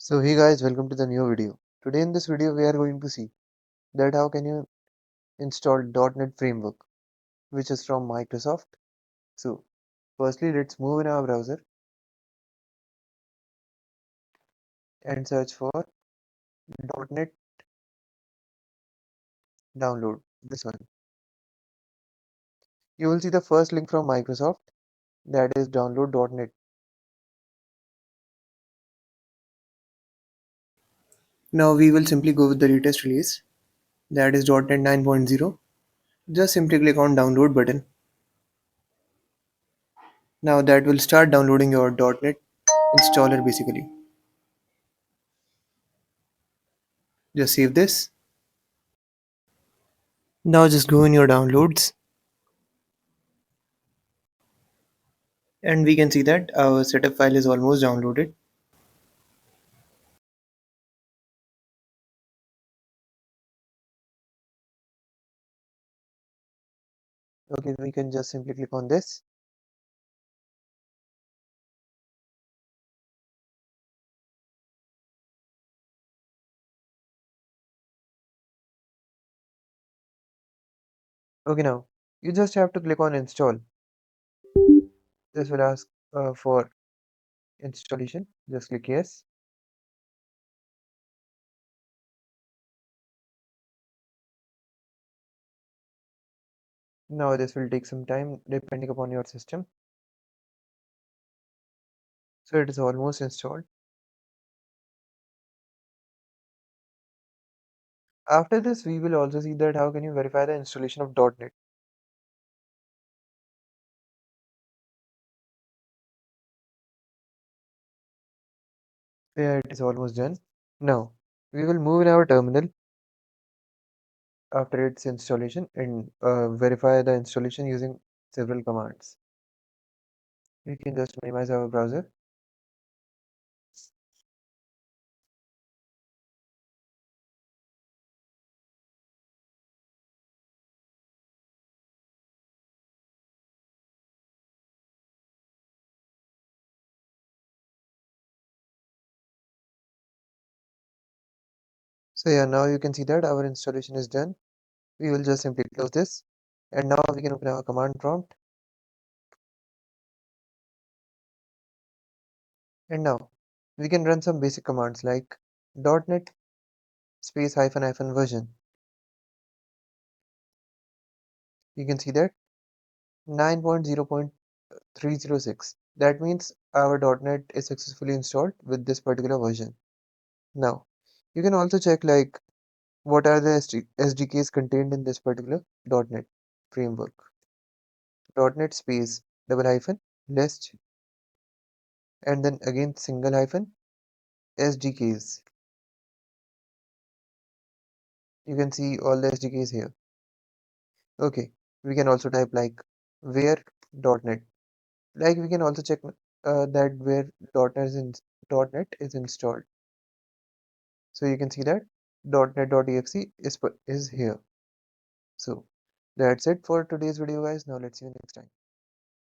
So hey guys, welcome to the new video. Today in this video we are going to see that how can you install .NET framework which is from Microsoft. So firstly let's move in our browser and search for .NET download, this one. You will see the first link from Microsoft, that is download.net. Now we will simply go with the latest release, that is .NET 9.0. Just simply click on download button. Now that will start downloading your .NET installer basically. Just save this. Now just go in your downloads and we can see that our setup file is almost downloaded. Okay, we can just simply click on this. Okay, now you just have to click on install. This will ask for installation. Just click yes. Now this will take some time depending upon your system. So it is almost installed. After this, we will also see that how can you verify the installation of .NET. Yeah, it is almost done. Now we will move in our terminal after its installation and verify the installation using several commands. We can just minimize our browser. So yeah, now you can see that our installation is done. We will just simply close this and now we can open our command prompt. And now we can run some basic commands like .NET space hyphen hyphen version. You can see that 9.0.306. That means our .NET is successfully installed with this particular version. Now you can also check like what are the SDKs contained in this particular .NET framework. .NET space double hyphen list and then again single hyphen SDKs. You can see all the SDKs here. Okay, we can also type like where .NET. Like we can also check that where .NET is installed. So you can see that .NET.exe is here. So that's it for today's video, guys. Now let's see you next time.